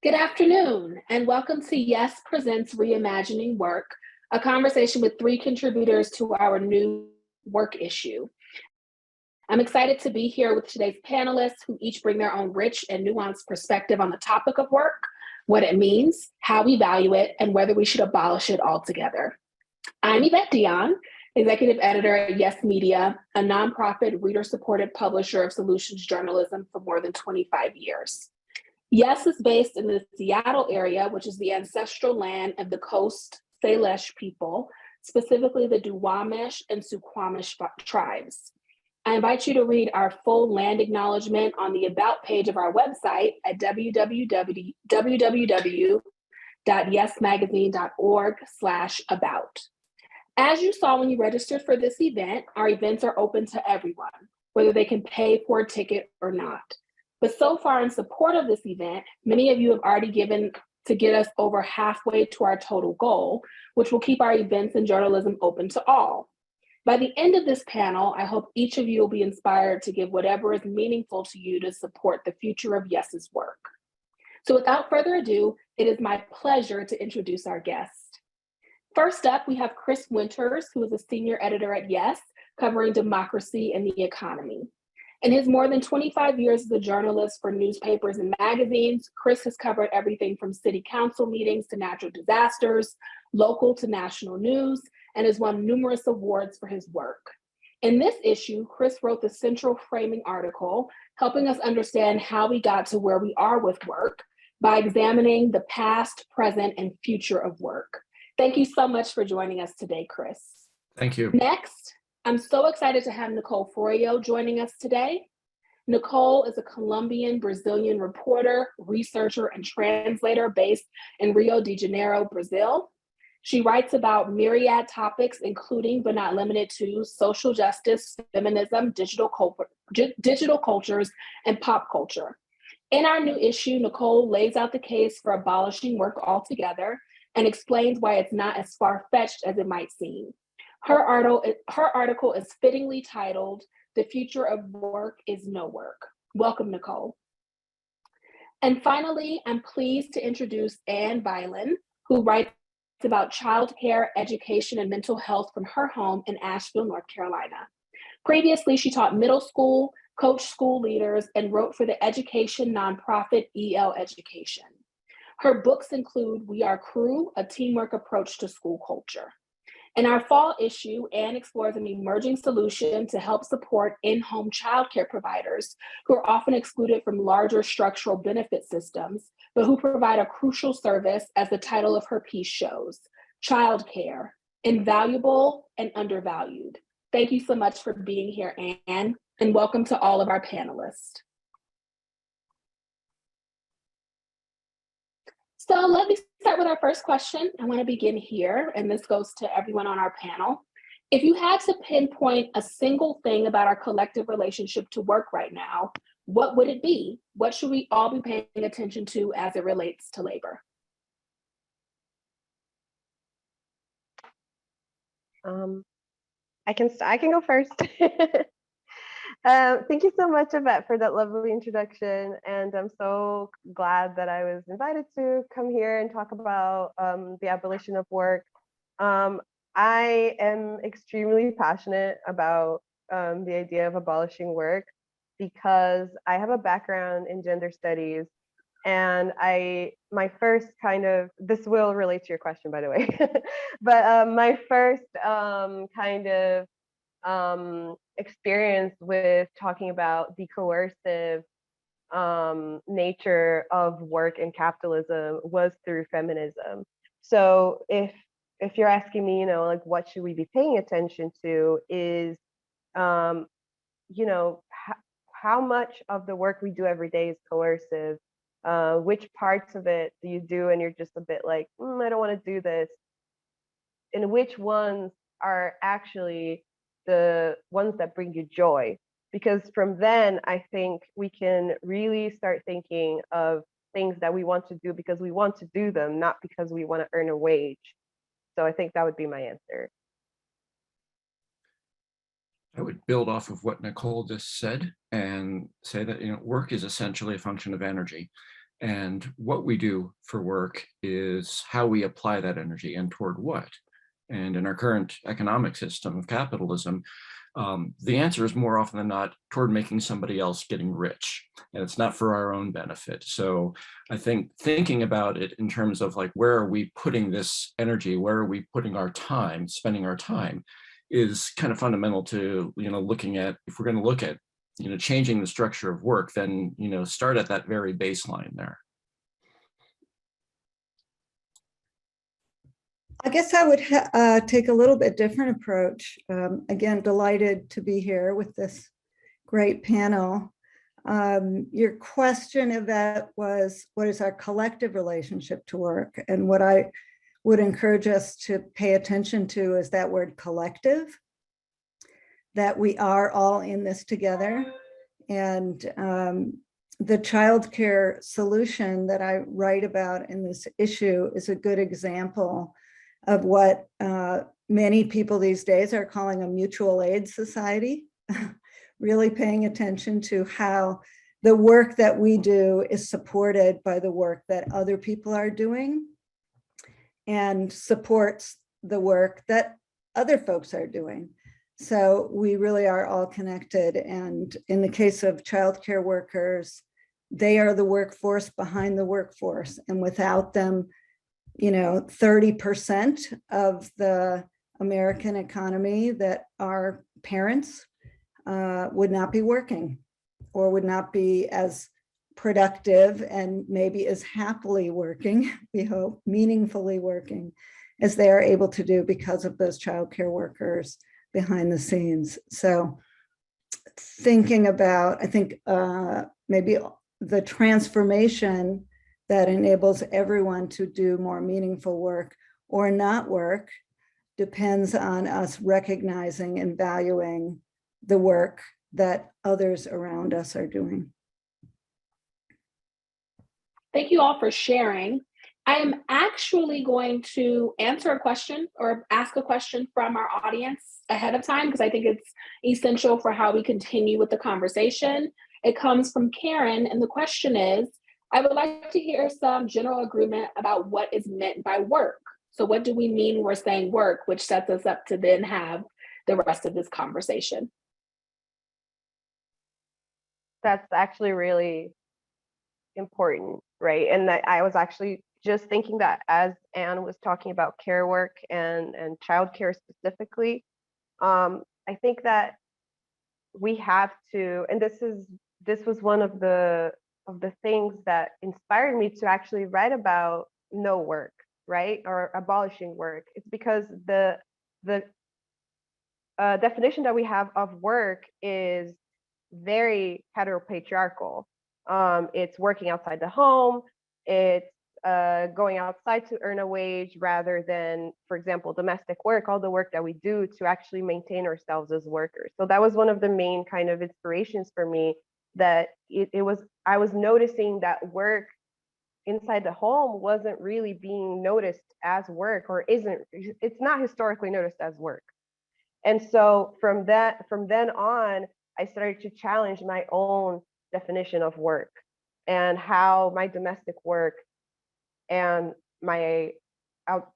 Good afternoon, and welcome to Yes Presents Reimagining Work, a conversation with three contributors to our new work issue. I'm excited to be here with today's panelists who each bring their own rich and nuanced perspective on the topic of work, what it means, how we value it, and whether we should abolish it altogether. I'm Evette Dionne, Executive Editor at Yes Media, a nonprofit reader-supported publisher of solutions journalism for more than 25 years. Yes is based in the Seattle area, which is the ancestral land of the Coast Salish people, specifically the Duwamish and Suquamish tribes. I invite you to read our full land acknowledgement on the About page of our website at www.yesmagazine.org/about. As you saw when you registered for this event, our events are open to everyone, whether they can pay for a ticket or not. But so far in support of this event, many of you have already given to get us over halfway to our total goal, which will keep our events and journalism open to all. By the end of this panel, I hope each of you will be inspired to give whatever is meaningful to you to support the future of Yes's work. So without further ado, it is my pleasure to introduce our guest. First up, we have Chris Winters, who is a senior editor at Yes, covering democracy and the economy. In his more than 25 years as a journalist for newspapers and magazines, Chris has covered everything from city council meetings to natural disasters, local to national news, and has won numerous awards for his work. In this issue, Chris wrote the central framing article, helping us understand how we got to where we are with work by examining the past, present, and future of work. Thank you so much for joining us today, Chris. Thank you. Next, I'm so excited to have Nicole Froio joining us today. Nicole is a Colombian-Brazilian reporter, researcher, and translator based in Rio de Janeiro, Brazil. She writes about myriad topics, including but not limited to social justice, feminism, digital cultures, and pop culture. In our new issue, Nicole lays out the case for abolishing work altogether and explains why it's not as far-fetched as it might seem. Her article is fittingly titled, "The Future of Work is No Work." Welcome, Nicole. And finally, I'm pleased to introduce Anne Vilen, who writes about childcare, education, and mental health from her home in Asheville, North Carolina. Previously, she taught middle school, coached school leaders, and wrote for the education nonprofit EL Education. Her books include We Are Crew, a teamwork approach to school culture. In our fall issue, Anne explores an emerging solution to help support in-home childcare providers who are often excluded from larger structural benefit systems, but who provide a crucial service, as the title of her piece shows, Childcare, Invaluable and Undervalued. Thank you so much for being here, Anne, and welcome to all of our panelists. So let me start with our first question. I want to begin here, and this goes to everyone on our panel. If you had to pinpoint a single thing about our collective relationship to work right now, what would it be? What should we all be paying attention to as it relates to labor? I can go first. Thank you so much, Evette, for that lovely introduction. And I'm so glad that I was invited to come here and talk about the abolition of work. I am extremely passionate about the idea of abolishing work because I have a background in gender studies. And my first this will relate to your question, by the way, but my first experience with talking about the coercive nature of work and capitalism was through feminism. So if you're asking me, like what should we be paying attention to is, how much of the work we do every day is coercive. Which parts of it do you do and you're just a bit like, I don't want to do this, and which ones are actually the ones that bring you joy? Because from then, I think we can really start thinking of things that we want to do because we want to do them, not because we want to earn a wage. So I think that would be my answer. I would build off of what Nicole just said and say that work is essentially a function of energy. And what we do for work is how we apply that energy and toward what. And in our current economic system of capitalism, the answer is more often than not toward making somebody else getting rich, and it's not for our own benefit. So I think thinking about it in terms of like, where are we putting this energy? Where are we putting our time, spending our time, is kind of fundamental to, looking at, if we're going to look at, changing the structure of work, then, start at that very baseline there. I guess I would take a little bit different approach. Again, delighted to be here with this great panel. Your question, Evette, was what is our collective relationship to work? And what I would encourage us to pay attention to is that word collective, that we are all in this together. And the childcare solution that I write about in this issue is a good example of what many people these days are calling a mutual aid society, really paying attention to how the work that we do is supported by the work that other people are doing and supports the work that other folks are doing. So we really are all connected. And in the case of childcare workers, they are the workforce behind the workforce. And without them, 30% of the American economy that are parents would not be working, or would not be as productive and maybe as happily working, we hope, meaningfully working, as they are able to do because of those childcare workers behind the scenes. So thinking about, I think, maybe the transformation that enables everyone to do more meaningful work or not work depends on us recognizing and valuing the work that others around us are doing. Thank you all for sharing. I am actually going to answer a question or ask a question from our audience ahead of time, because I think it's essential for how we continue with the conversation. It comes from Karen, and the question is, I would like to hear some general agreement about what is meant by work. So what do we mean when we're saying work, which sets us up to then have the rest of this conversation? That's actually really important, right? And that I was actually just thinking that as Anne was talking about care work and childcare specifically, I think that we have to, and this was one of the things that inspired me to actually write about no work, right, or abolishing work. It's because the definition that we have of work is very heteropatriarchal. It's working outside the home. It's going outside to earn a wage rather than, for example, domestic work, all the work that we do to actually maintain ourselves as workers. So that was one of the main kind of inspirations for me, that I was noticing that work inside the home wasn't really being noticed as work, or it's not historically noticed as work. And so from then on, I started to challenge my own definition of work, and how my domestic work and my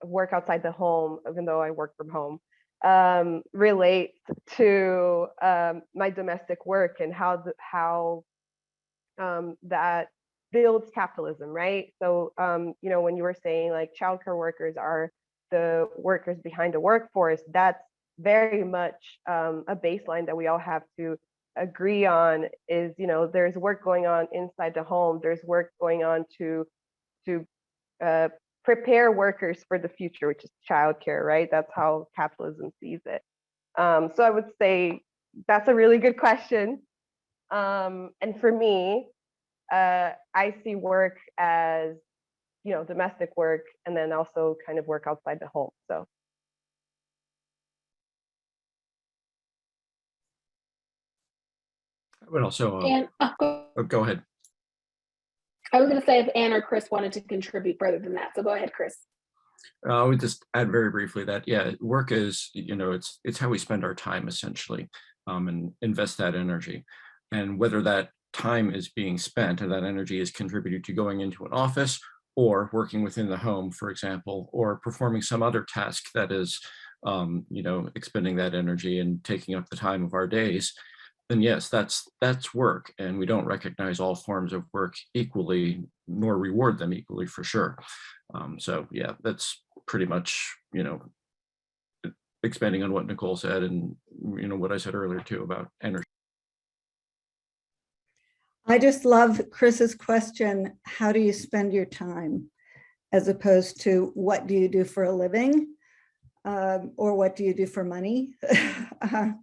work outside the home, even though I work from home, relate to my domestic work, and how that builds capitalism, right? So when you were saying like childcare workers are the workers behind the workforce, that's very much a baseline that we all have to agree on. Is there's work going on inside the home, there's work going on to prepare workers for the future, which is childcare, right? That's how capitalism sees it. So I would say that's a really good question. And for me, I see work as, domestic work, and then also kind of work outside the home. So. I would also, go ahead. I was going to say if Anne or Chris wanted to contribute further than that. So go ahead, Chris. I would just add very briefly that, yeah, work is, it's how we spend our time essentially, and invest that energy. And whether that time is being spent and that energy is contributed to going into an office or working within the home, for example, or performing some other task that is, expending that energy and taking up the time of our days, then yes, that's work. And we don't recognize all forms of work equally, nor reward them equally, for sure. So yeah, that's pretty much, expanding on what Nicole said and, what I said earlier too about energy. I just love Chris's question, how do you spend your time? As opposed to what do you do for a living? Or what do you do for money? I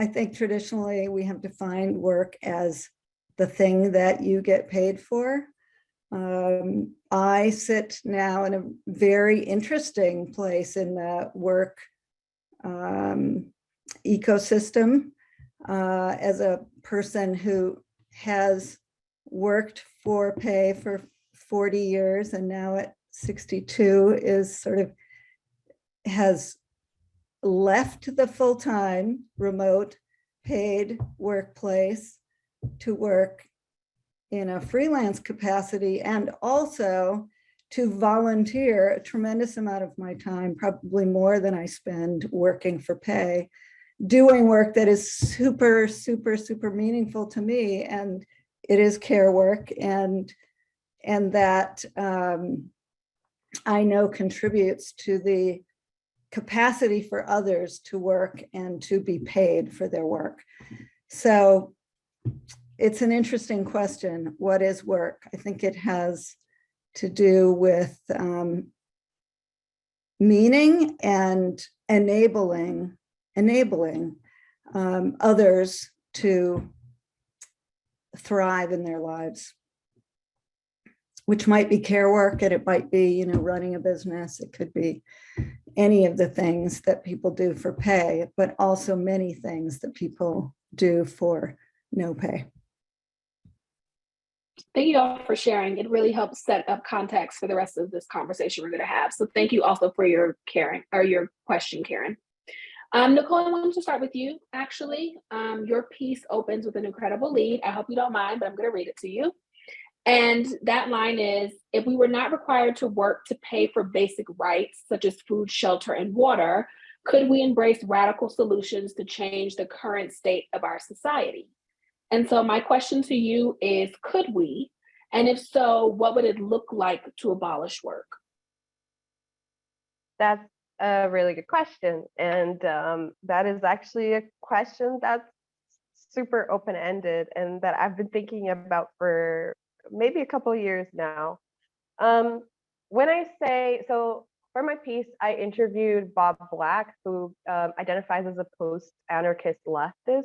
think traditionally we have defined work as the thing that you get paid for. I sit now in a very interesting place in the work ecosystem as a person who has worked for pay for 40 years and now at 62 is has left the full-time remote paid workplace to work in a freelance capacity and also to volunteer a tremendous amount of my time, probably more than I spend working for pay, doing work that is super, super, super meaningful to me. And it is care work and that I know contributes to the capacity for others to work and to be paid for their work. So it's an interesting question. What is work? I think it has to do with meaning and enabling others to thrive in their lives, which might be care work and it might be, running a business. It could be any of the things that people do for pay, but also many things that people do for no pay. Thank you all for sharing. It really helps set up context for the rest of this conversation we're going to have. So thank you also for your question, Karen. Nicole, I wanted to start with you, actually. Your piece opens with an incredible lead. I hope you don't mind, but I'm going to read it to you. And that line is, if we were not required to work to pay for basic rights, such as food, shelter, and water, could we embrace radical solutions to change the current state of our society? And so my question to you is, could we? And if so, what would it look like to abolish work? That's a really good question. And that is actually a question that's super open-ended and that I've been thinking about for maybe a couple of years now. When I say, so for my piece, I interviewed Bob Black, who identifies as a post-anarchist leftist.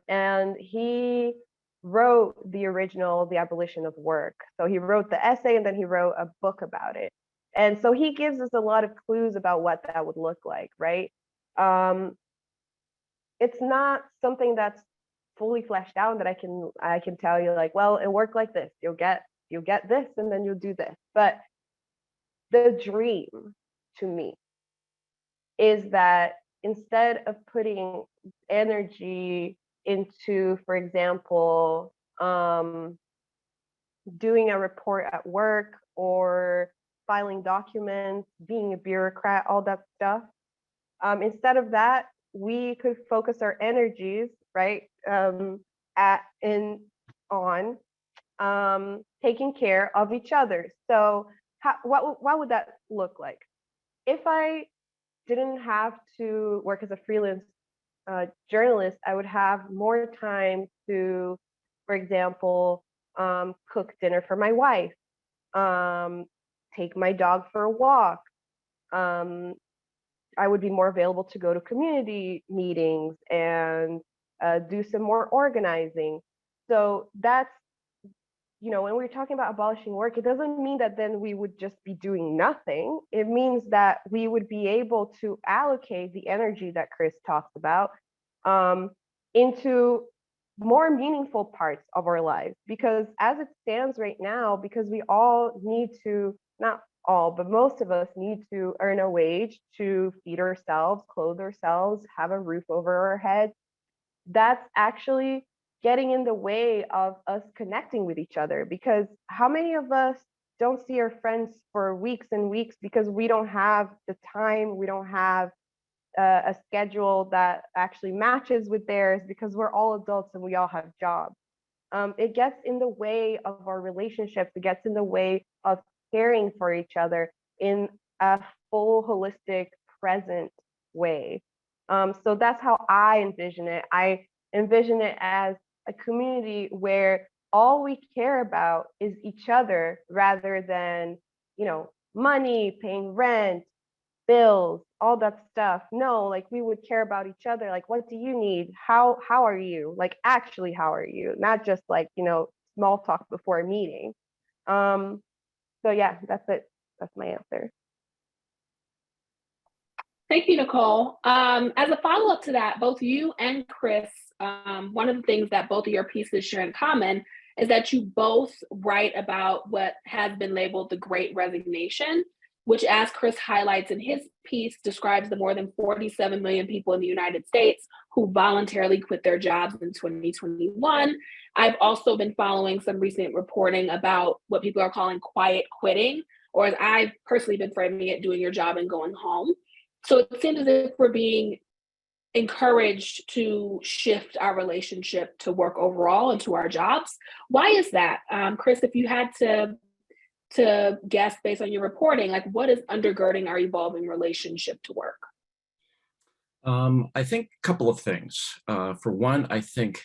And he wrote the original, The Abolition of Work. So he wrote the essay and then he wrote a book about it. And so he gives us a lot of clues about what that would look like, right? It's not something that's fully fleshed out that I can tell you like, well, it worked like this. You'll get this and then you'll do this. But the dream to me is that instead of putting energy into, for example, doing a report at work or filing documents, being a bureaucrat, all that stuff, instead of that, we could focus our energies, right, on taking care of each other. So what would that look like? If I didn't have to work as a freelance journalist, I would have more time to, for example, cook dinner for my wife, take my dog for a walk. I would be more available to go to community meetings and do some more organizing. So that's, when we're talking about abolishing work, it doesn't mean that then we would just be doing nothing. It means that we would be able to allocate the energy that Chris talks about into more meaningful parts of our lives. Because as it stands right now, because we all need to, not all, but most of us need to earn a wage to feed ourselves, clothe ourselves, have a roof over our heads. That's actually getting in the way of us connecting with each other. Because how many of us don't see our friends for weeks and weeks because we don't have the time, we don't have a schedule that actually matches with theirs, because we're all adults and we all have jobs. It gets in the way of our relationships. It gets in the way of caring for each other in a full, holistic, present way. So that's how I envision it. I envision it as a community where all we care about is each other, rather than, money, paying rent, bills, all that stuff. No, like, we would care about each other. Like, what do you need? How are you? Like, actually, how are you? Not just like, small talk before a meeting. So yeah, that's it. That's my answer. Thank you, Nicole. As a follow-up to that, both you and Chris, one of the things that both of your pieces share in common is that you both write about what has been labeled the Great Resignation, which, as Chris highlights in his piece, describes the more than 47 million people in the United States who voluntarily quit their jobs in 2021. I've also been following some recent reporting about what people are calling quiet quitting, or as I've personally been framing it, doing your job and going home. So it seems as if we're being encouraged to shift our relationship to work overall and to our jobs. Why is that? Chris, if you had to guess based on your reporting, like, what is undergirding our evolving relationship to work? I think a couple of things. For one, I think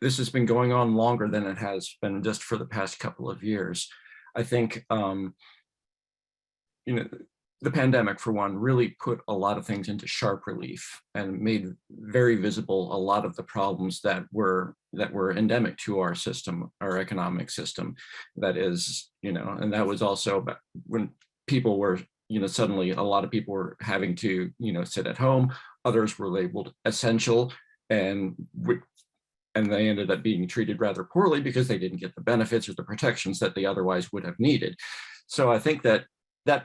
this has been going on longer than it has been just for the past couple of years. I think, the pandemic, for one, really put a lot of things into sharp relief and made very visible a lot of the problems that were endemic to our system, our economic system. That is, and that was also when people were, suddenly a lot of people were having to, sit at home. Others were labeled essential, and they ended up being treated rather poorly because they didn't get the benefits or the protections that they otherwise would have needed. So I think that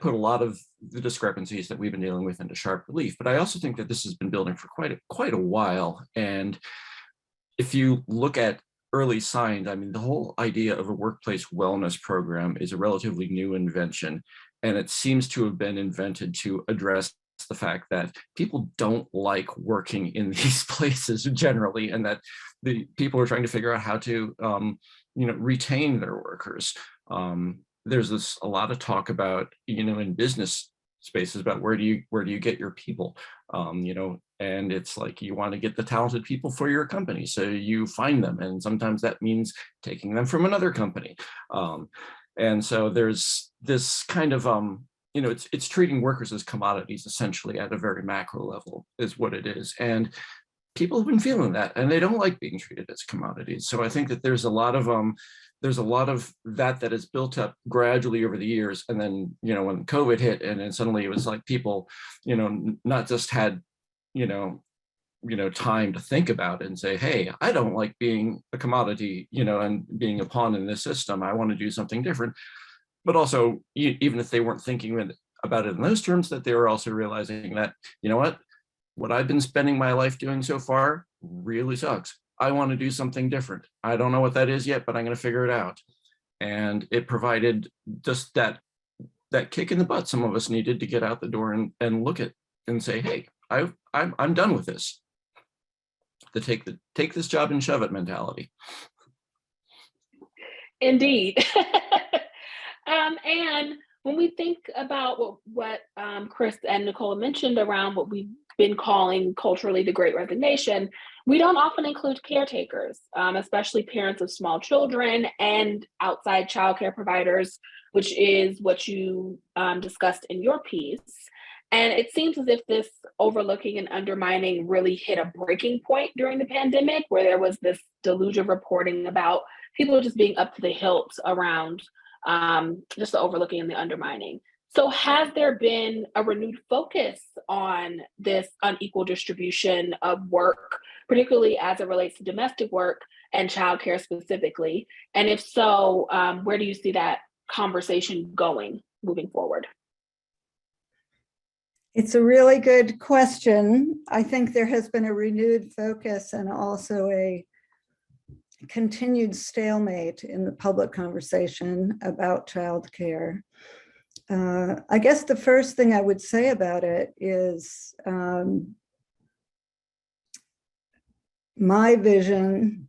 put a lot of the discrepancies that we've been dealing with into sharp relief. But I also think that this has been building for quite a while. And if you look at early signs, I mean, the whole idea of a workplace wellness program is a relatively new invention. And it seems to have been invented to address the fact that people don't like working in these places generally, and that the people are trying to figure out how to, retain their workers. There's a lot of talk about, in business spaces about where do you get your people, and it's like, you want to get the talented people for your company, so you find them, and sometimes that means taking them from another company, and so there's this kind of it's treating workers as commodities, essentially, at a very macro level is what it is. And people have been feeling that, and they don't like being treated as commodities. So I think that there's a lot of that has built up gradually over the years. And then, when COVID hit, and then suddenly it was like people, not just had, time to think about it and say, hey, I don't like being a commodity, and being a pawn in this system. I want to do something different. But also, even if they weren't thinking about it in those terms, that they were also realizing that, what I've been spending my life doing so far really sucks. I want to do something different. I don't know what that is yet, but I'm going to figure it out. And it provided just that kick in the butt some of us needed to get out the door and look at and say, hey, I'm done with this. The take this job and shove it mentality. Indeed. And when we think about what Chris and Nicole mentioned around what we've been calling culturally the Great Resignation, we don't often include caretakers, especially parents of small children and outside childcare providers, which is what you discussed in your piece. And it seems as if this overlooking and undermining really hit a breaking point during the pandemic, where there was this deluge of reporting about people just being up to the hilt around just the overlooking and the undermining. So has there been a renewed focus on this unequal distribution of work, particularly as it relates to domestic work and childcare specifically? And if so, where do you see that conversation going moving forward? It's a really good question. I think there has been a renewed focus and also a continued stalemate in the public conversation about childcare. I guess the first thing I would say about it is my vision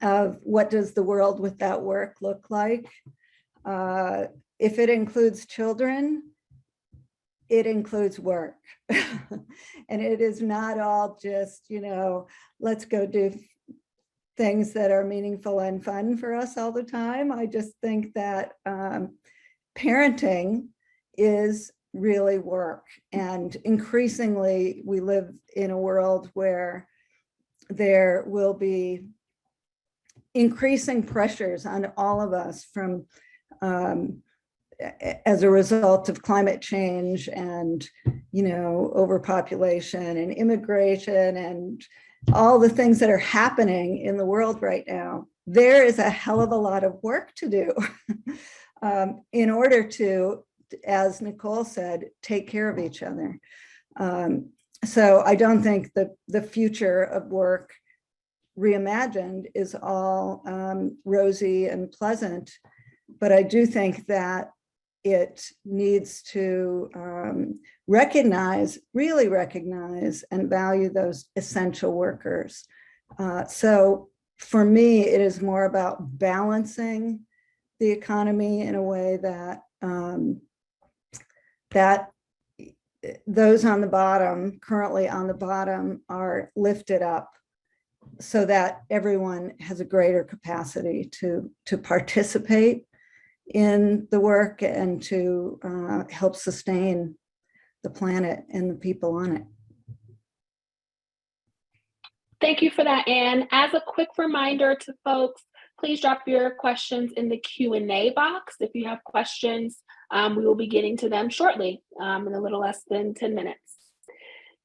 of what does the world without work look like. If it includes children, it includes work. And it is not all just, let's go do things that are meaningful and fun for us all the time. I just think that parenting is really work. And increasingly, we live in a world where there will be increasing pressures on all of us from as a result of climate change and, overpopulation and immigration and all the things that are happening in the world right now. There is a hell of a lot of work to do in order to, as Nicole said, take care of each other. So I don't think that the future of work reimagined is all rosy and pleasant, but I do think that it needs to really recognize and value those essential workers. So for me, it is more about balancing the economy in a way that that those on the bottom, currently on the bottom, are lifted up so that everyone has a greater capacity to participate in the work and to help sustain the planet and the people on it. Thank you for that, Anne. As a quick reminder to folks, please drop your questions in the Q&A box. If you have questions, we will be getting to them shortly, in a little less than 10 minutes.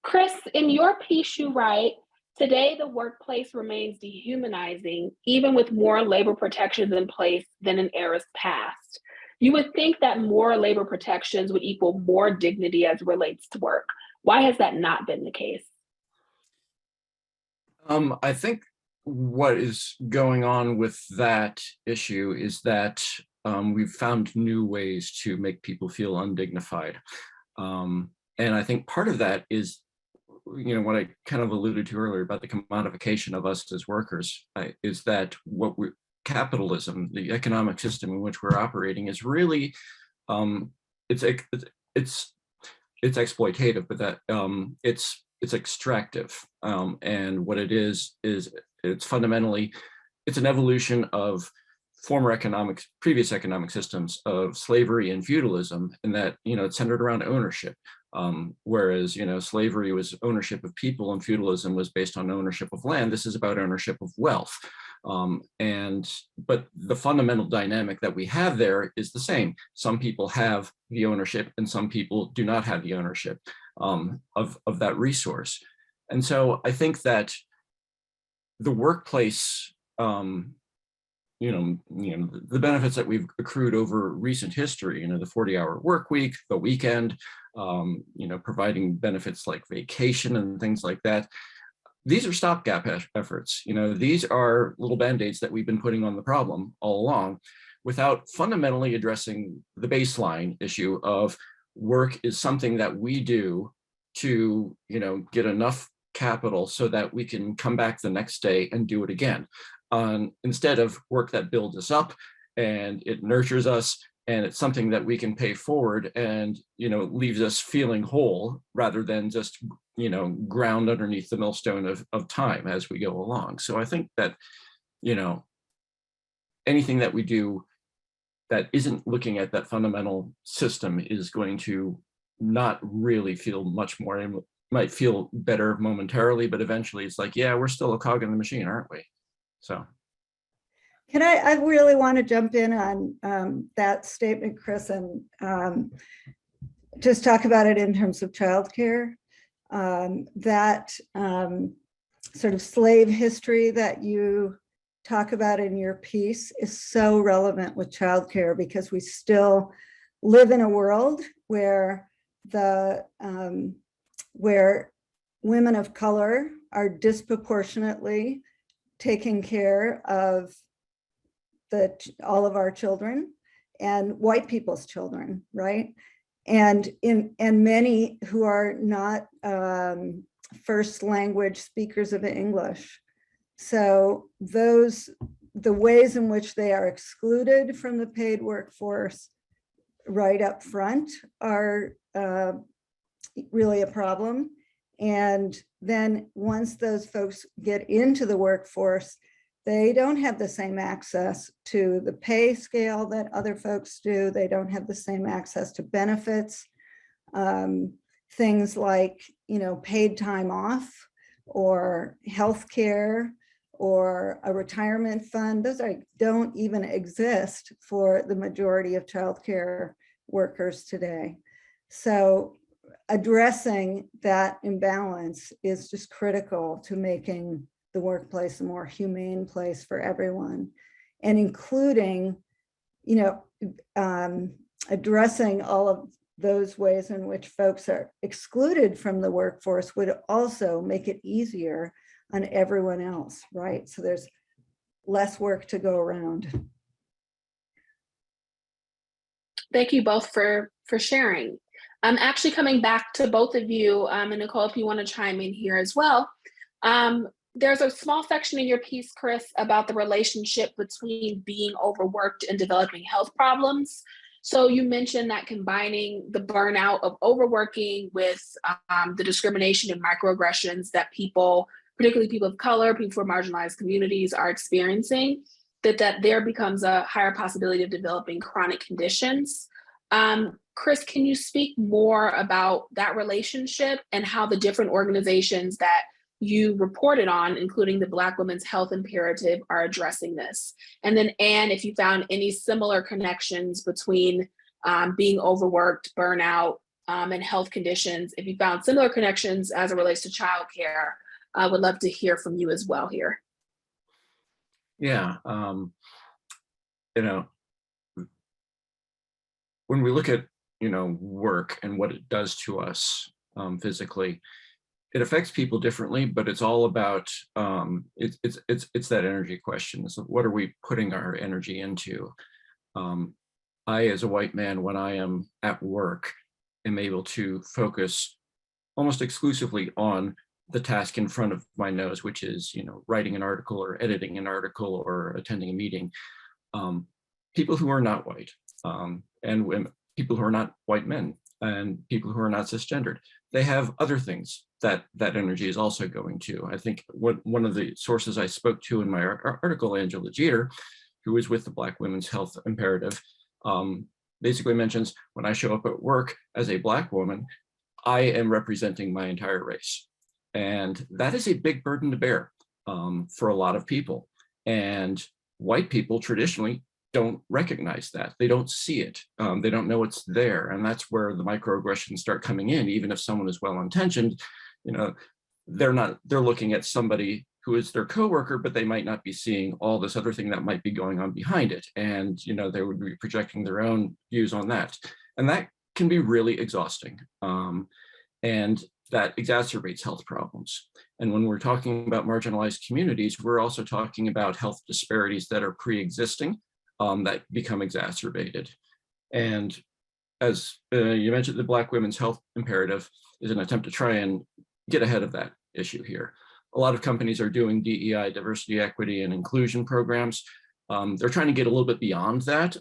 Chris, in your piece you write, today the workplace remains dehumanizing, even with more labor protections in place than in eras past. You would think that more labor protections would equal more dignity as it relates to work. Why has that not been the case? I think what is going on with that issue is that we've found new ways to make people feel undignified. And I think part of that is, what I kind of alluded to earlier about the commodification of us as workers, is that capitalism, the economic system in which we're operating, is really it's exploitative, but that it's extractive, and what it is it's fundamentally an evolution of previous economic systems of slavery and feudalism, and that it's centered around ownership. Whereas slavery was ownership of people and feudalism was based on ownership of land. This is about ownership of wealth. But the fundamental dynamic that we have there is the same. Some people have the ownership and some people do not have the ownership of that resource. And so I think that the workplace, the benefits that we've accrued over recent history, the 40-hour work week, the weekend, providing benefits like vacation and things like that. These are stopgap efforts. These are little band-aids that we've been putting on the problem all along without fundamentally addressing the baseline issue of work is something that we do to, get enough capital so that we can come back the next day and do it again. Instead of work that builds us up and it nurtures us and it's something that we can pay forward and, leaves us feeling whole rather than just, ground underneath the millstone of time as we go along. So I think that, anything that we do that isn't looking at that fundamental system is going to not really feel much more. It might feel better momentarily, but eventually it's like, yeah, we're still a cog in the machine, aren't we? So. I really want to jump in on that statement, Chris, and just talk about it in terms of childcare. That sort of slave history that you talk about in your piece is so relevant with childcare because we still live in a world where where women of color are disproportionately taking care of all of our children and white people's children, right? And many who are not first language speakers of English. So the ways in which they are excluded from the paid workforce right up front are really a problem. And then once those folks get into the workforce, they don't have the same access to the pay scale that other folks do. They don't have the same access to benefits. Things like, paid time off or healthcare or a retirement fund, those don't even exist for the majority of childcare workers today. So addressing that imbalance is just critical to making the workplace a more humane place for everyone, and including, addressing all of those ways in which folks are excluded from the workforce would also make it easier on everyone else, right? So there's less work to go around. Thank you both for sharing. I'm actually coming back to both of you, and Nicole, if you want to chime in here as well. There's a small section in your piece, Chris, about the relationship between being overworked and developing health problems. So you mentioned that combining the burnout of overworking with the discrimination and microaggressions that people, particularly people of color, people from marginalized communities, are experiencing, that there becomes a higher possibility of developing chronic conditions. Chris, can you speak more about that relationship and how the different organizations that you reported on, including the Black Women's Health Imperative, are addressing this? And then Anne, if you found any similar connections between being overworked, burnout, and health conditions, if you found similar connections as it relates to childcare, I would love to hear from you as well here. Yeah, when we look at, work and what it does to us physically, it affects people differently, but it's all about, it's that energy question. So what are we putting our energy into? I, as a white man, when I am at work, am able to focus almost exclusively on the task in front of my nose, which is, writing an article or editing an article or attending a meeting. People who are not white, and women, people who are not white men, and people who are not cisgendered, they have other things that energy is also going to. I think one of the sources I spoke to in my article, Angela Jeter, who is with the Black Women's Health Imperative, basically mentions, when I show up at work as a Black woman, I am representing my entire race. And that is a big burden to bear for a lot of people. And white people traditionally don't recognize that. They don't see it. They don't know it's there. And that's where the microaggressions start coming in. Even if someone is well-intentioned, they're looking at somebody who is their coworker, but they might not be seeing all this other thing that might be going on behind it. And, they would be projecting their own views on that. And that can be really exhausting. And that exacerbates health problems. And when we're talking about marginalized communities, we're also talking about health disparities that are pre-existing, that become exacerbated. And as you mentioned, the Black Women's Health Imperative is an attempt to try and get ahead of that issue here. A lot of companies are doing DEI, diversity, equity, and inclusion programs. They're trying to get a little bit beyond that,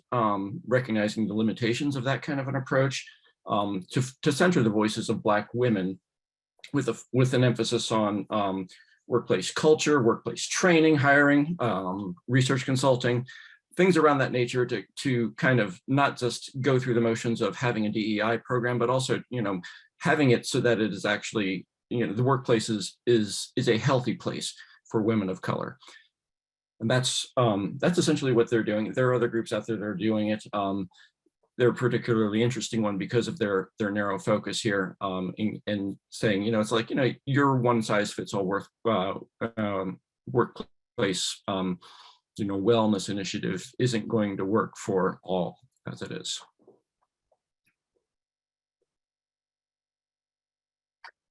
recognizing the limitations of that kind of an approach, to center the voices of Black women with an emphasis on workplace culture, workplace training, hiring, research consulting, things around that nature to kind of not just go through the motions of having a DEI program, but also, having it so that it is actually, the workplace is a healthy place for women of color. And that's essentially what they're doing. There are other groups out there that are doing it. They're a particularly interesting one because of their narrow focus here, and saying, it's like, your one size fits all workplace, wellness initiative isn't going to work for all as it is.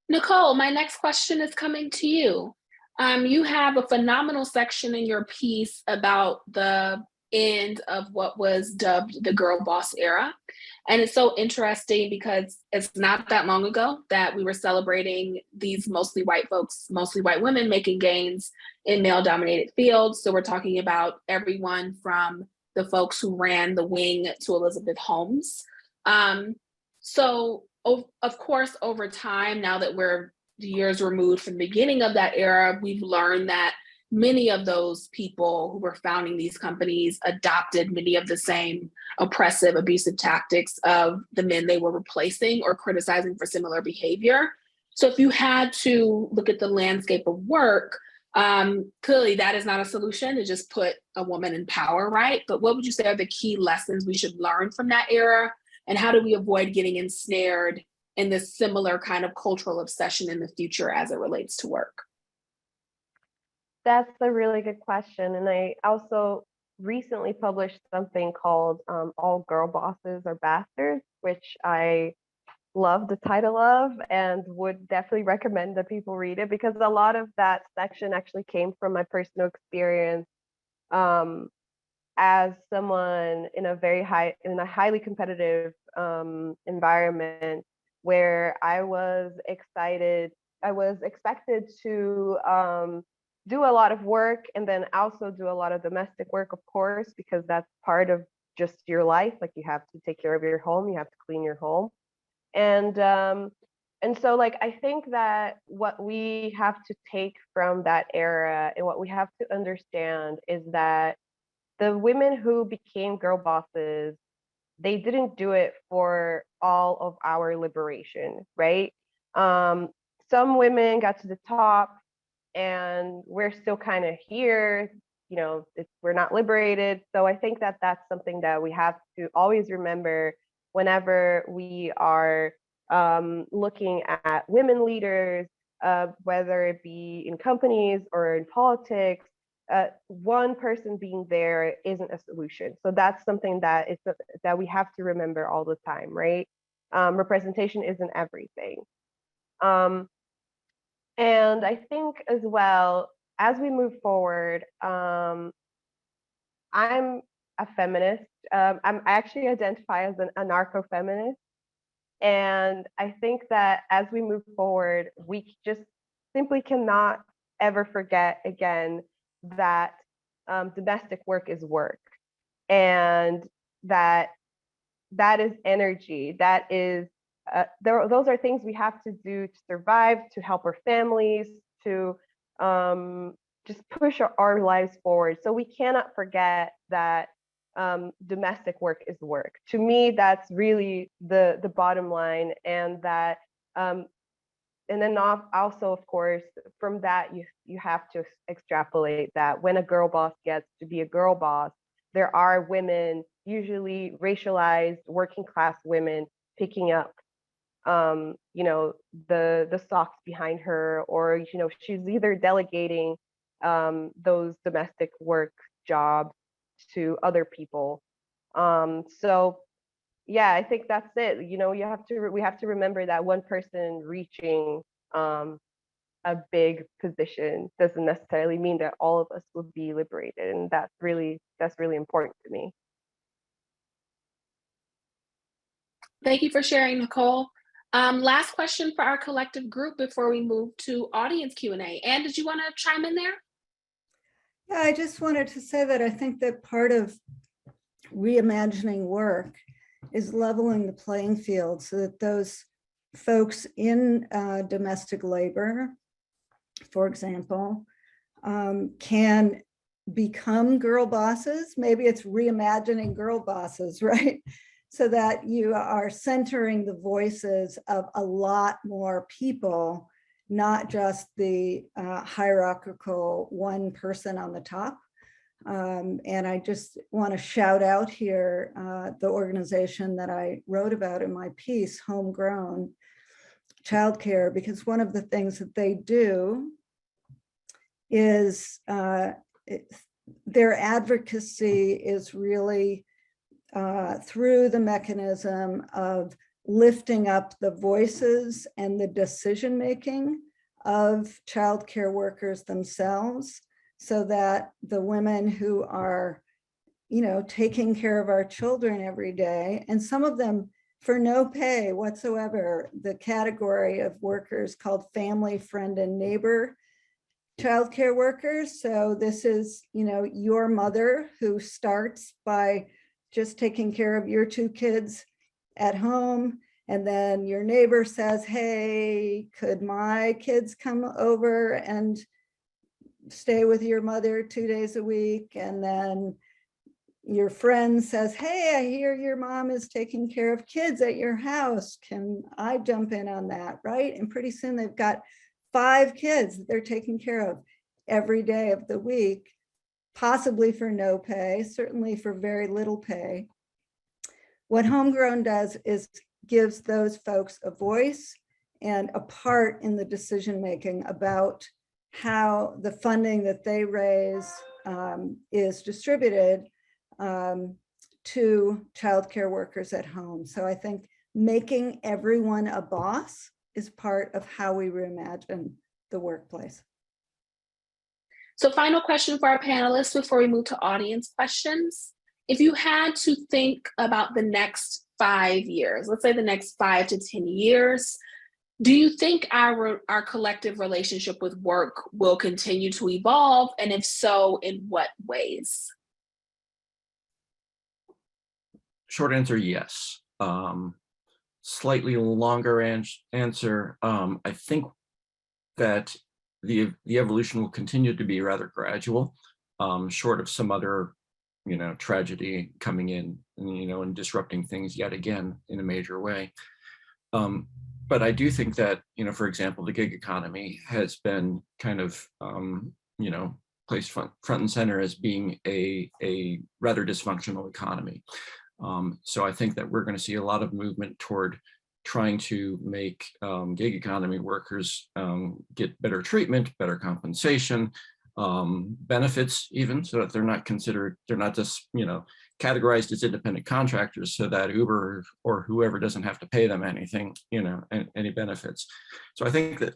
Nicole, my next question is coming to you. You have a phenomenal section in your piece about the end of what was dubbed the girl boss era. And it's so interesting because it's not that long ago that we were celebrating these mostly white folks, mostly white women making gains in male dominated fields. So we're talking about everyone from the folks who ran the wing to Elizabeth Holmes. So of course, over time, now that we're years removed from the beginning of that era, we've learned that many of those people who were founding these companies adopted many of the same oppressive, abusive tactics of the men they were replacing or criticizing for similar behavior. So if you had to look at the landscape of work, clearly that is not a solution to just put a woman in power, right? But what would you say are the key lessons we should learn from that era? And how do we avoid getting ensnared in this similar kind of cultural obsession in the future as it relates to work? That's a really good question. And I also recently published something called All Girl Bosses Are Bastards, which I love the title of and would definitely recommend that people read it, because a lot of that section actually came from my personal experience as someone in a highly competitive environment where I was expected to do a lot of work and then also do a lot of domestic work, of course, because that's part of just your life. Like, you have to take care of your home, you have to clean your home. And so, like, I think that what we have to take from that era and what we have to understand is that the women who became girl bosses, they didn't do it for all of our liberation, right? Some women got to the top and we're still kind of here, we're not liberated. So I think that that's something that we have to always remember whenever we are looking at women leaders, whether it be in companies or in politics. One person being there isn't a solution. So that's something that we have to remember all the time, right? Representation isn't everything. And I think as well, as we move forward, I'm a feminist. I actually identify as an anarcho-feminist. And I think that as we move forward, we just simply cannot ever forget again that domestic work is work, and that is energy. That is those are things we have to do to survive, to help our families, to just push our lives forward. So we cannot forget that domestic work is work. To me, that's really the bottom line, and that and then also, of course, from that, you have to extrapolate that when a girl boss gets to be a girl boss, there are women, usually racialized working class women, picking up the socks behind her, or she's either delegating those domestic work jobs to other people. So yeah, I think that's it. We have to remember that one person reaching a big position doesn't necessarily mean that all of us will be liberated, and that's really important to me. Thank you for sharing, Nicole. Last question for our collective group before we move to audience Q&A. Anne, did you want to chime in there? Yeah, I just wanted to say that I think that part of reimagining work is leveling the playing field so that those folks in domestic labor, for example, can become girl bosses. Maybe it's reimagining girl bosses, right? So that you are centering the voices of a lot more people, not just the hierarchical one person on the top. And I just want to shout out here the organization that I wrote about in my piece, Homegrown Childcare, because one of the things that they do is their advocacy is really through the mechanism of lifting up the voices and the decision-making of childcare workers themselves, so that the women who are, taking care of our children every day, and some of them for no pay whatsoever, the category of workers called family, friend, and neighbor childcare workers. So this is, your mother who starts by just taking care of your two kids at home. And then your neighbor says, hey, could my kids come over and stay with your mother 2 days a week? And then your friend says, hey, I hear your mom is taking care of kids at your house. Can I jump in on that, right? And pretty soon they've got 5 kids that they're taking care of every day of the week, possibly for no pay, certainly for very little pay. What Homegrown does is gives those folks a voice and a part in the decision-making about how the funding that they raise is distributed to childcare workers at home. So I think making everyone a boss is part of how we reimagine the workplace. So final question for our panelists before we move to audience questions. If you had to think about the next 5 years, let's say the next 5 to 10 years, do you think our collective relationship with work will continue to evolve? And if so, in what ways? Short answer, yes. Slightly longer answer, I think that the evolution will continue to be rather gradual, short of some other, tragedy coming in, and disrupting things yet again in a major way. But I do think that, for example, the gig economy has been kind of, placed front and center as being a rather dysfunctional economy. So I think that we're going to see a lot of movement toward trying to make gig economy workers get better treatment, better compensation, benefits even, so that they're not just, categorized as independent contractors, so that Uber or whoever doesn't have to pay them anything, any benefits. So I think that,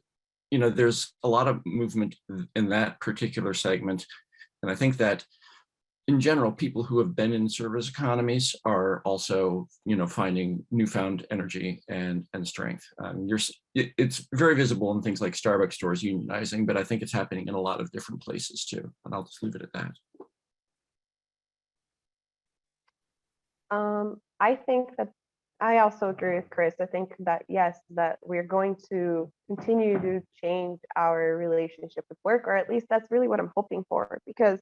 there's a lot of movement in that particular segment. And I think that in general, people who have been in service economies are also, finding newfound energy and strength. It's very visible in things like Starbucks stores unionizing, but I think it's happening in a lot of different places too. And I'll just leave it at that. I think that I also agree with Chris. I think that, yes, that we're going to continue to change our relationship with work, or at least that's really what I'm hoping for, because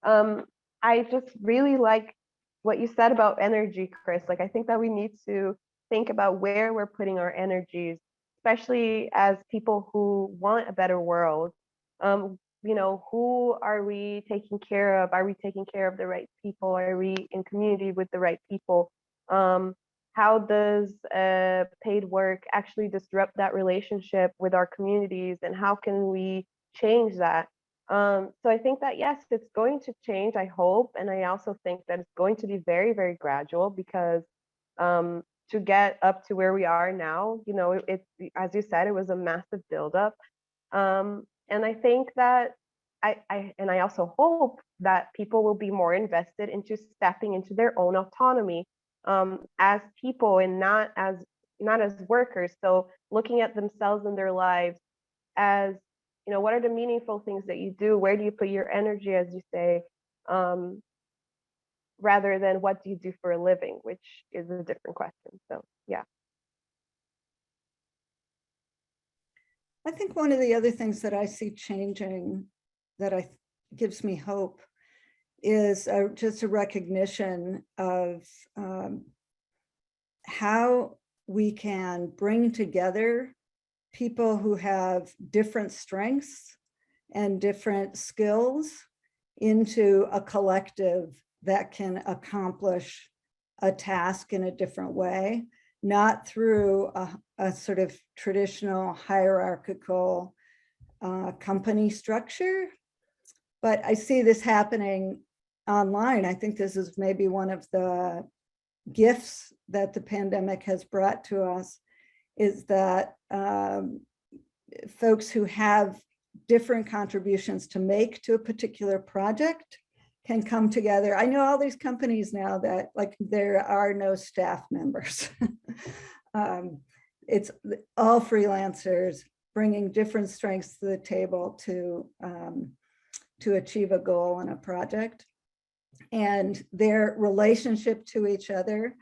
I just really like what you said about energy, Chris. Like, I think that we need to think about where we're putting our energies, especially as people who want a better world. Who are we taking care of? Are we taking care of the right people? Are we in community with the right people? How does paid work actually disrupt that relationship with our communities, and how can we change that? So I think that, yes, it's going to change, I hope. And I also think that it's going to be very, very gradual, because to get up to where we are now, it's, as you said, it was a massive buildup. And I think that I also hope that people will be more invested into stepping into their own autonomy as people, and not as workers. So looking at themselves and their lives as, what are the meaningful things that you do? Where do you put your energy, as you say, rather than what do you do for a living, which is a different question. So, yeah. I think one of the other things that I see changing that gives me hope is just a recognition of how we can bring together people who have different strengths and different skills into a collective that can accomplish a task in a different way, not through a sort of traditional hierarchical company structure. But I see this happening online. I think this is maybe one of the gifts that the pandemic has brought to us, is that folks who have different contributions to make to a particular project can come together. I know all these companies now that like there are no staff members. It's all freelancers bringing different strengths to the table to achieve a goal in a project. And their relationship to each other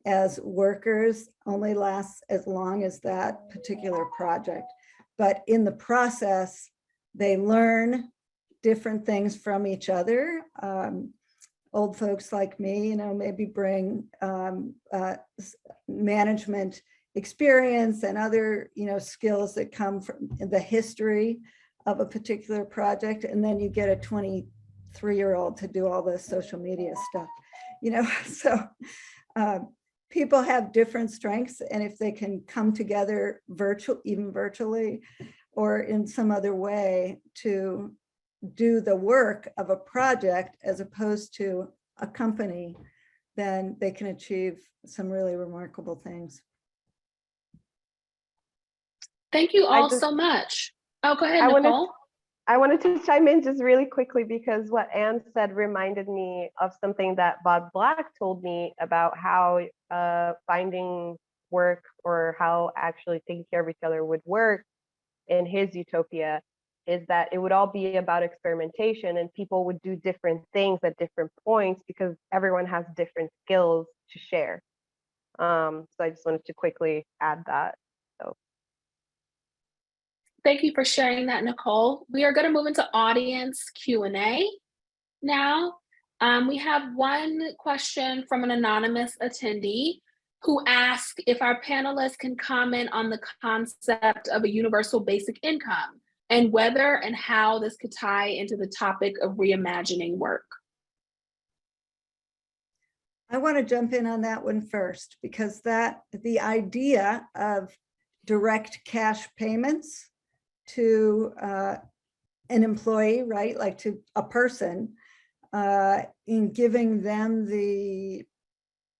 as workers only lasts as long as that particular project. But in the process, they learn different things from each other. Old folks like me, maybe bring management experience and other, skills that come from the history of a particular project. And then you get a 23-year-old to do all the social media stuff, so people have different strengths. And if they can come together even virtually or in some other way to do the work of a project as opposed to a company, then they can achieve some really remarkable things. Thank you all so much. Oh, go ahead, Nicole. I wanted to chime in just really quickly because what Anne said reminded me of something that Bob Black told me about how finding work or how actually taking care of each other would work in his utopia, is that it would all be about experimentation and people would do different things at different points because everyone has different skills to share. So I just wanted to quickly add that. Thank you for sharing that, Nicole. We are going to move into audience Q&A now. We have one question from an anonymous attendee who asked if our panelists can comment on the concept of a universal basic income and whether and how this could tie into the topic of reimagining work. I want to jump in on that one first, because the idea of direct cash payments to an employee, right, like to a person, in giving them the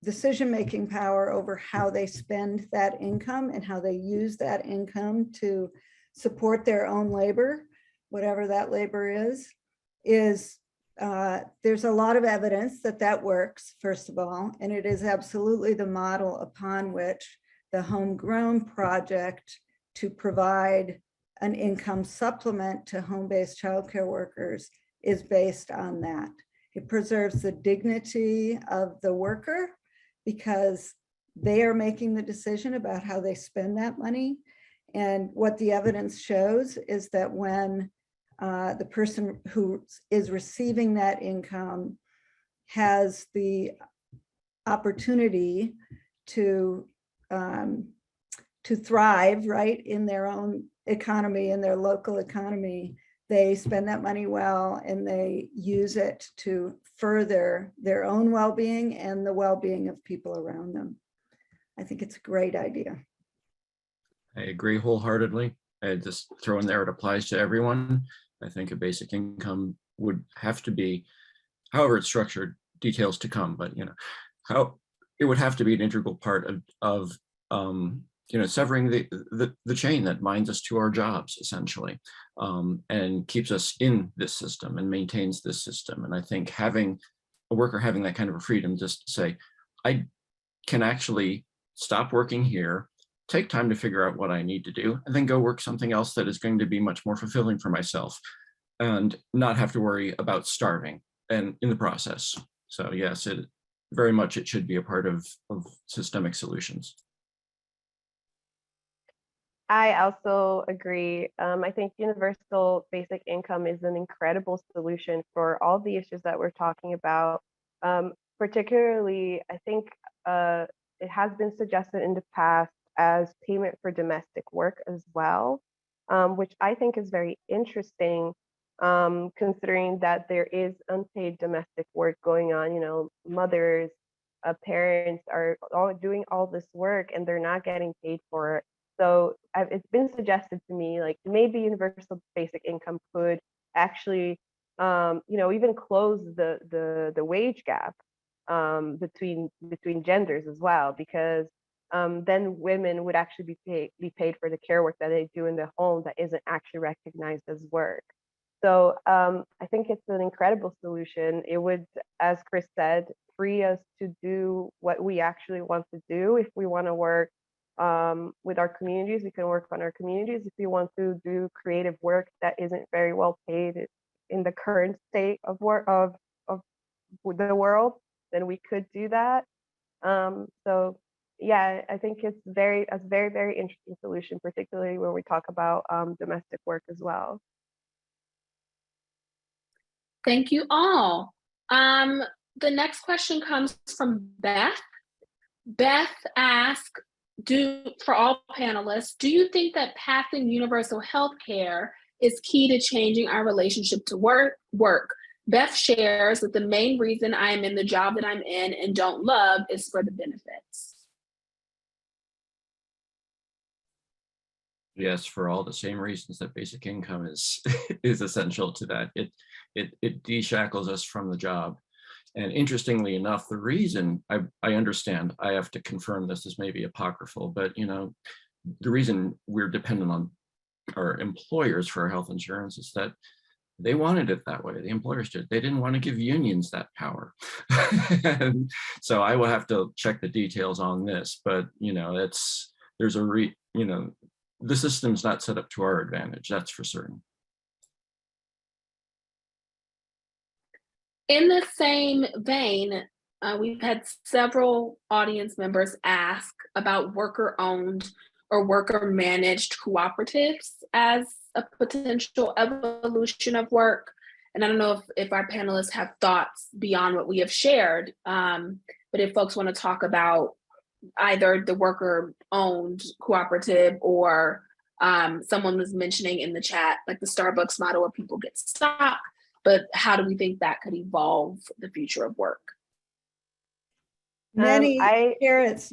decision-making power over how they spend that income and how they use that income to support their own labor, whatever that labor is there's a lot of evidence that works, first of all, and it is absolutely the model upon which the Homegrown project to provide an income supplement to home-based childcare workers is based on that. It preserves the dignity of the worker because they are making the decision about how they spend that money. And what the evidence shows is that when the person who is receiving that income has the opportunity to thrive, right, in their own economy, in their local economy, they spend that money well and they use it to further their own well-being and the well-being of people around them. I think it's a great idea. I agree wholeheartedly. I just throw in there, it applies to everyone. I think a basic income would have to be, however it's structured, details to come, but how it would have to be an integral part of severing the chain that binds us to our jobs, essentially, and keeps us in this system and maintains this system. And I think having a worker having that kind of a freedom just to say, I can actually stop working here, take time to figure out what I need to do, and then go work something else that is going to be much more fulfilling for myself and not have to worry about starving and in the process. So yes, it should be a part of systemic solutions. I also agree. I think universal basic income is an incredible solution for all the issues that we're talking about. Particularly, I think it has been suggested in the past as payment for domestic work as well, which I think is very interesting, considering that there is unpaid domestic work going on. Mothers, parents are all doing all this work and they're not getting paid for it. So it's been suggested to me, like maybe universal basic income could actually, even close the wage gap between genders as well, because then women would actually be paid for the care work that they do in the home that isn't actually recognized as work. So I think it's an incredible solution. It would, as Chris said, free us to do what we actually want to do. If we want to work with our communities, we can work on our communities. If we want to do creative work that isn't very well paid in the current state of work of the world, then we could do that. So yeah, I think it's a very, very interesting solution, particularly when we talk about domestic work as well. Thank you all. The next question comes from Beth. Beth asks, for all panelists, do you think that passing universal health care is key to changing our relationship to work? Beth shares that the main reason I am in the job that I'm in and don't love is for the benefits. Yes, for all the same reasons that basic income is is essential to that. It deshackles us from the job. And interestingly enough, the reason I understand, I have to confirm this is maybe apocryphal, but the reason we're dependent on our employers for our health insurance is that they wanted it that way. The employers did. They didn't want to give unions that power. And so I will have to check the details on this, but the system's not set up to our advantage, that's for certain. In the same vein, we've had several audience members ask about worker-owned or worker-managed cooperatives as a potential evolution of work. And I don't know if our panelists have thoughts beyond what we have shared, but if folks want to talk about either the worker-owned cooperative or someone was mentioning in the chat, like the Starbucks model where people get stock, but how do we think that could evolve the future of work? Many parents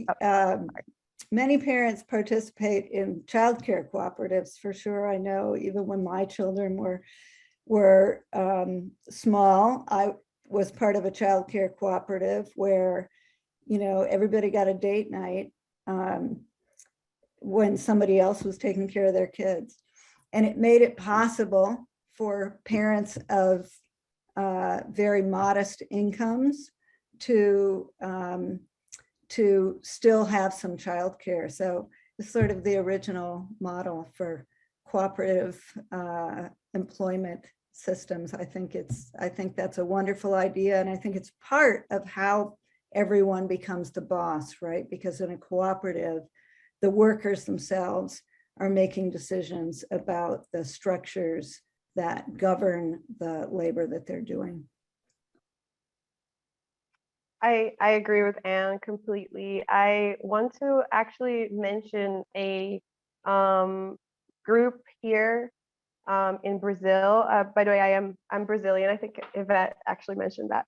participate in childcare cooperatives for sure. I know even when my children were small, I was part of a childcare cooperative where everybody got a date night when somebody else was taking care of their kids, and it made it possible for parents of very modest incomes to still have some childcare. So it's sort of the original model for cooperative employment systems. I think that's a wonderful idea, and I think it's part of how everyone becomes the boss, right? Because in a cooperative, the workers themselves are making decisions about the structures that govern the labor that they're doing. I agree with Anne completely. I want to actually mention a group here in Brazil. By the way, I'm Brazilian. I think Evette actually mentioned that.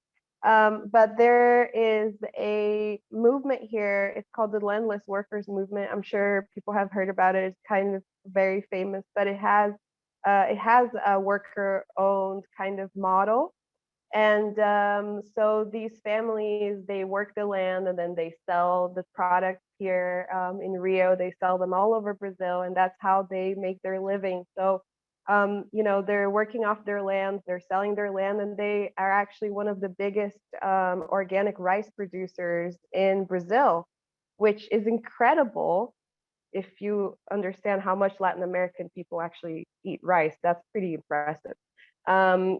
But there is a movement here. It's called the Landless Workers Movement. I'm sure people have heard about it. It's kind of very famous, but it has a worker-owned kind of model. And so these families, they work the land and then they sell the products here in Rio. They sell them all over Brazil, and that's how they make their living. So, they're working off their land, they're selling their land, and they are actually one of the biggest organic rice producers in Brazil, which is incredible. If you understand how much Latin American people actually eat rice, that's pretty impressive. I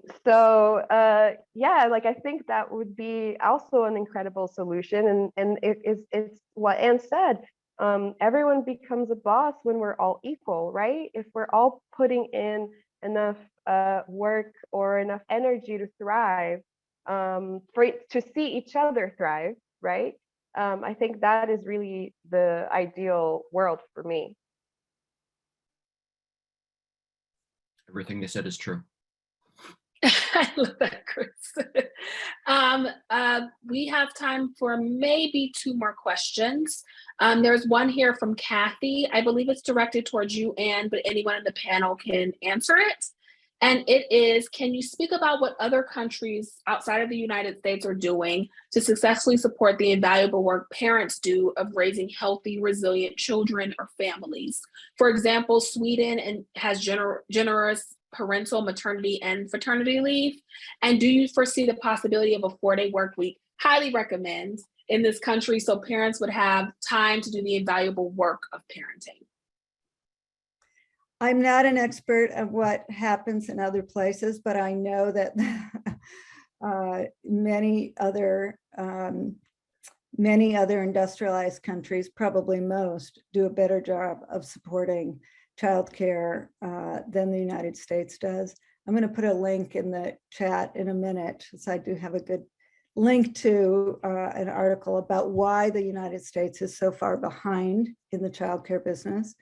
think that would be also an incredible solution. And it's what Anne said. Everyone becomes a boss when we're all equal, right? If we're all putting in enough work or enough energy to thrive, to see each other thrive, right? I think that is really the ideal world for me. Everything they said is true. I love that, Chris. We have time for maybe 2 more questions. There's one here from Kathy. I believe it's directed towards you, Anne, but anyone in the panel can answer it. And it is, can you speak about what other countries outside of the United States are doing to successfully support the invaluable work parents do of raising healthy, resilient children or families? For example, Sweden has generous parental maternity and paternity leave. And do you foresee the possibility of a 4-day work week? Highly recommend in this country so parents would have time to do the invaluable work of parenting. I'm not an expert of what happens in other places, but I know that many other industrialized countries, probably most, do a better job of supporting childcare than the United States does. I'm going to put a link in the chat in a minute, because I do have a good link to an article about why the United States is so far behind in the childcare business.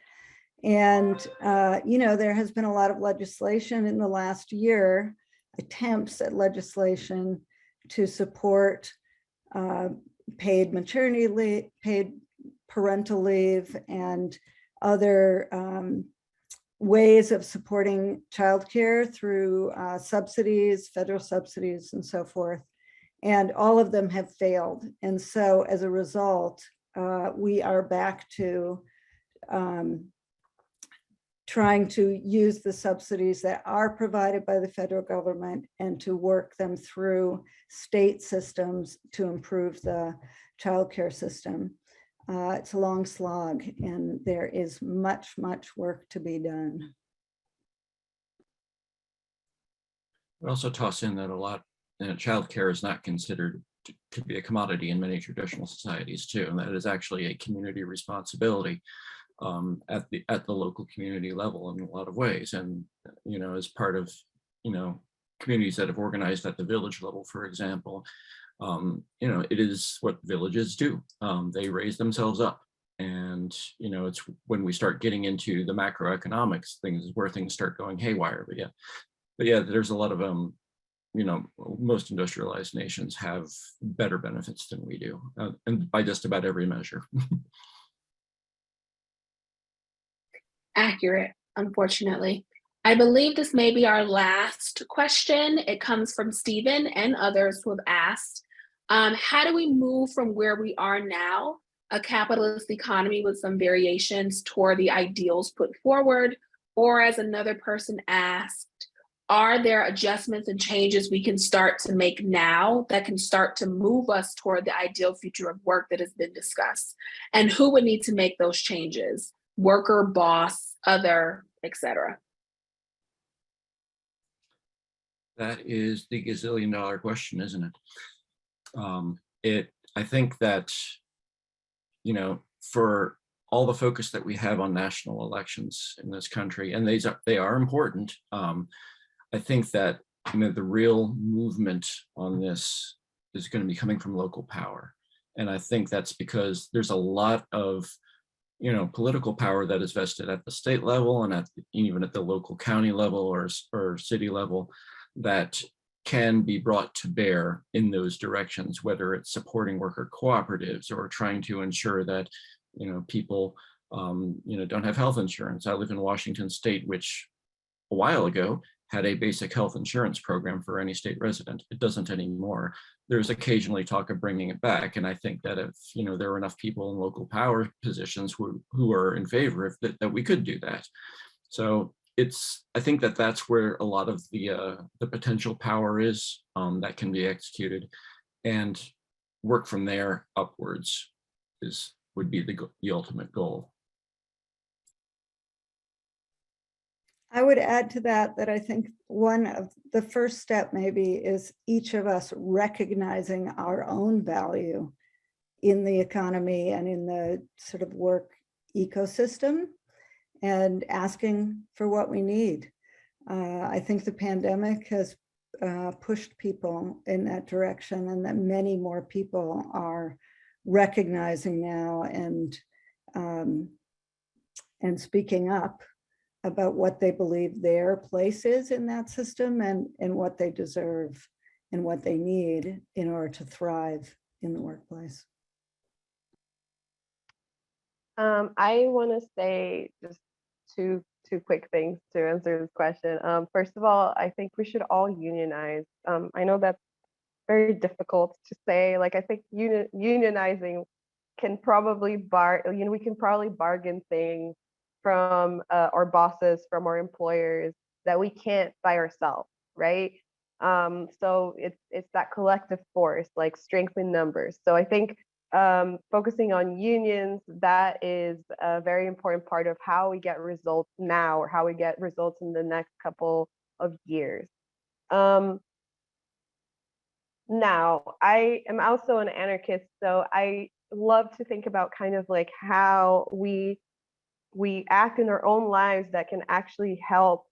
And, there has been a lot of legislation in the last year, attempts at legislation to support paid maternity leave, paid parental leave, and other ways of supporting childcare through subsidies, federal subsidies, and so forth. And all of them have failed. And so as a result, we are back to trying to use the subsidies that are provided by the federal government and to work them through state systems to improve the childcare system. It's a long slog, and there is much, much work to be done. I also toss in that a lot, childcare is not considered to be a commodity in many traditional societies too, and that is actually a community responsibility at the local community level in a lot of ways. And, as part of, communities that have organized at the village level, for example, it is what villages do. They raise themselves up. And, it's when we start getting into the macroeconomics things where things start going haywire. But yeah, there's a lot of, most industrialized nations have better benefits than we do, and by just about every measure. Accurate, unfortunately. I believe this may be our last question. It comes from Stephen and others who have asked, how do we move from where we are now, a capitalist economy with some variations, toward the ideals put forward? Or as another person asked, are there adjustments and changes we can start to make now that can start to move us toward the ideal future of work that has been discussed? And who would need to make those changes? Worker, boss, other, etc. That is the gazillion-dollar question, isn't it? I think that, for all the focus that we have on national elections in this country, and they are important, I think that, the real movement on this is going to be coming from local power. And I think that's because there's a lot of political power that is vested at the state level and even at the local county level or city level that can be brought to bear in those directions, whether it's supporting worker cooperatives or trying to ensure that, people, don't have health insurance. I live in Washington State, which a while ago had a basic health insurance program for any state resident. It doesn't anymore. There's occasionally talk of bringing it back. And I think that if, there are enough people in local power positions who are in favor of that we could do that. So I think that that's where a lot of the potential power is that can be executed, and work from there upwards would be the ultimate goal. I would add to that I think one of the first step maybe is each of us recognizing our own value in the economy and in the sort of work ecosystem and asking for what we need. I think the pandemic has pushed people in that direction, and that many more people are recognizing now and speaking up about what they believe their place is in that system and what they deserve and what they need in order to thrive in the workplace. I want to say just two quick things to answer this question. First of all, I think we should all unionize. I know that's very difficult to say. Like, I think unionizing can probably we can probably bargain things from our bosses, from our employers, that we can't by ourselves, right? So it's that collective force, like strength in numbers. So I think focusing on unions, that is a very important part of how we get results now, or how we get results in the next couple of years. Now, I am also an anarchist, so I love to think about kind of like how we act in our own lives that can actually help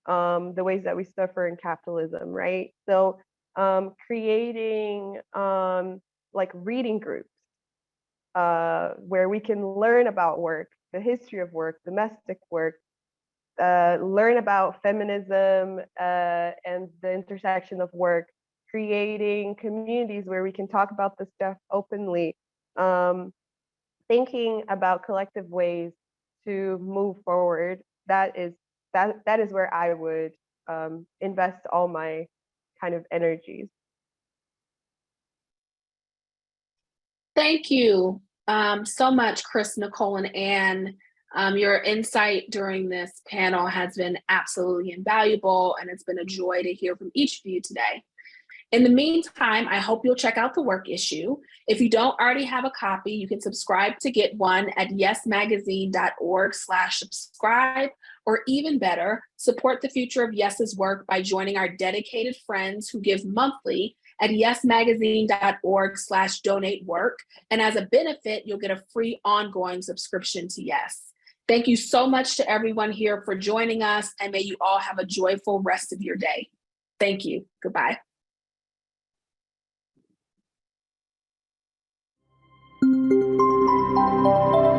the ways that we suffer in capitalism, right? So creating like reading groups where we can learn about work, the history of work, domestic work, learn about feminism and the intersection of work, creating communities where we can talk about this stuff openly, thinking about collective ways to move forward. That is where I would invest all my kind of energies. Thank you so much, Chris, Nicole, and Anne. Your insight during this panel has been absolutely invaluable, and it's been a joy to hear from each of you today. In the meantime, I hope you'll check out the work issue. If you don't already have a copy, you can subscribe to get one at yesmagazine.org/subscribe, or even better, support the future of Yes's work by joining our dedicated friends who give monthly at yesmagazine.org/donate-work. And as a benefit, you'll get a free ongoing subscription to Yes. Thank you so much to everyone here for joining us, and may you all have a joyful rest of your day. Thank you. Goodbye. Thank you.